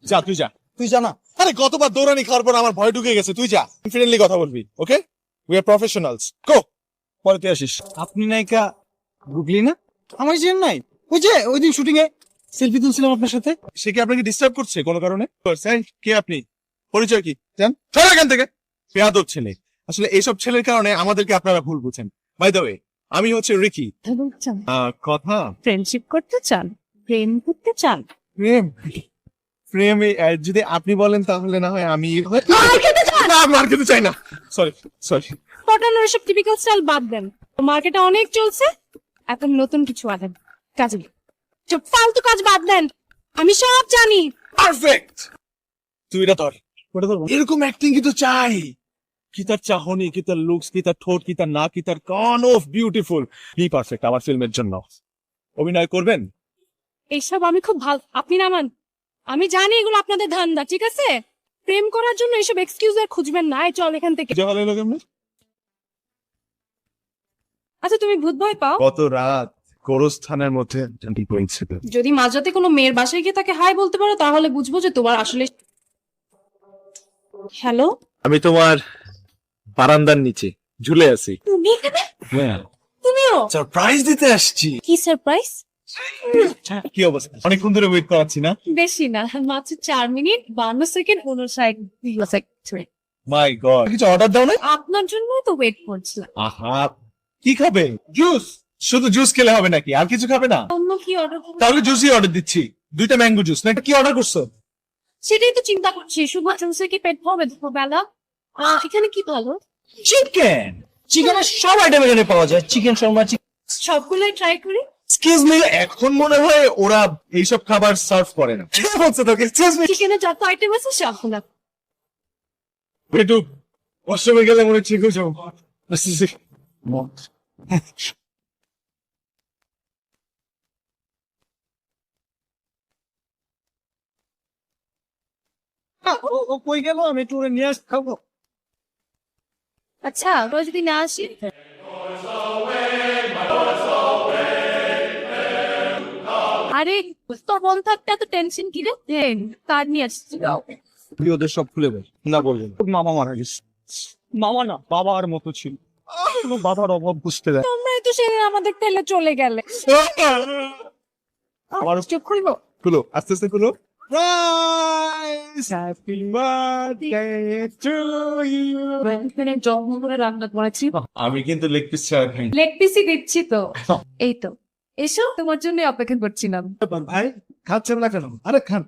যা তুই যা, তুই যা না। আরে গতবার দৌড়ানি খাওয়ার পর আমার ভয় ঢুকে গেছে, তুই যা, কনফিডেন্টলি কথা বলবি, ওকে? উই আর প্রফেশনালস, গো। পরে তুই আসিস। আপনি নায়িকা গুগলি না? আমার চেন নাই? ওই যে ওই দিন শুটিং এ সেলফি তুলছিলাম আপনার সাথে। সে কি আপনাকে ডিস্টার্ব করছে কোনো কারণে? স্যার, কে আপনি? পরিচয় কি? জান, চল এখান থেকে। বেয়াদব ছেলে। আসলে এইসব ছেলের কারণে আমাদেরকে আপনারা ভুল বুঝেন। বাই দ্য ওয়ে, আমি হচ্ছে রিকি। কথা ফ্রেন্ডশিপ করতে চান, প্রেম করতে চান? প্রেম, প্রেম যদি আপনি বলেন তাহলে না হয় আমি না, মার খেতে চাই না। Sorry sorry. পটানোর এসব টিপিক্যাল স্টাইল বাদ দেন। মার্কেটে অনেক চলছে, এখন নতুন কিছু আনেন কাজে। সব ফালতু কাজ বাদ দেন, আমি সব জানি। পারফেক্ট। তুই এটা ধর, এরকম অ্যাক্টিং কি তো চাই। কি তার চাহনি, কি তার লুকস, কি তার ঠোঁট, কি তার নাক, কি তার কান অফ বিউটিফুল। বি পারফেক্ট আমার ফিল্মের জন্য। অভিনয় করবেন? এইসব আমি খুব ভালো, আপনি নামান। আমি জানি এগুলো আপনাদের ধান্দা, ঠিক আছে? প্রেম করার জন্য এইসব এক্সকিউজ আর খুঁজবেন না। এই চল এখান থেকে। ভালো এলো কেমন? আচ্ছা, তুমি ভূত ভয় পাও? গত রাত গোরস্থানের মধ্যে যদি মাঝরাতে কোনো মেয়ের বাসায় গিয়ে তাকে হাই বলতে পারো, তাহলে বুঝবো যে তোমার আসলে। হ্যালো, আমি তোমার বারান্দার নিচে ঝুলে আছি। তুমি এখানে? তুমিও? সারপ্রাইজ দিতে আসছি। কি সারপ্রাইজ? কি অবস্থা? অনেকক্ষণ ধরে ওয়েট করাচ্ছি না? বেশি না, মাত্র 4 মিনিট 52 সেকেন্ড 59 সেকেন্ড। মাই গড, কিছু অর্ডার দাও না? আপনার জন্য তো ওয়েট করছিলাম। আহা, কি খাবে? জুস? শুধু জুস খেলে হবে নাকি, আর কিছু খাবে না? অন্য কি অর্ডার করব? তাহলে জুসই অর্ডার দিচ্ছি, 2টা ম্যাঙ্গো জুস। না, কি অর্ডার করছো? সেটাই তো চিন্তা করছি, শুধু জুসে কি পেট ভরবে দুপুরবেলা? এখানে কি ভালো? চিকেন, চিকেনের সব আইটেম এখানে পাওয়া যায়। চিকেন শর্মা, সবগুলোই ট্রাই করি। এক্সকিউজ মি, এখন মনে হয় ওরা এইসব খাবার সার্ভ করে না। কে বলছে তোকে? Excuse me. চিকেনের যত আইটেম আছে সবগুলো। একটু ওয়াশরুমে গেলে মনে ঠিক হয়ে যাবো। ও কই গেল? আমি একটু ওরে নিয়ে খাবো। আচ্ছা, রোজ যদি না আসি? আরে তোর বোন থাকতে এত টেনশন কি রে? কার নিয়ে আসছিস? তুই ওদের সব খুলে বল। না বলবেন, তোর মামা মারা গেছে। মামা না, বাবার মতো ছিল। কোনো বাবার অভাব বুঝতে দেয়। তোমরাই তো সেদিন আমাদের ঠেলে চলে গেলে। আমার চুপ করবো? খুলো, আস্তে আস্তে খুলো। Happy birthday to you. জন্ম করে রান্না করেছি। আমি কিন্তু লেগ পিস ছাড়া খাই। লেগ পিসই দিচ্ছি তো। এই তো, এসো, তোমার জন্য অপেক্ষা করছিলাম। ভাই খাচ্ছেন না কেন? আরে খান।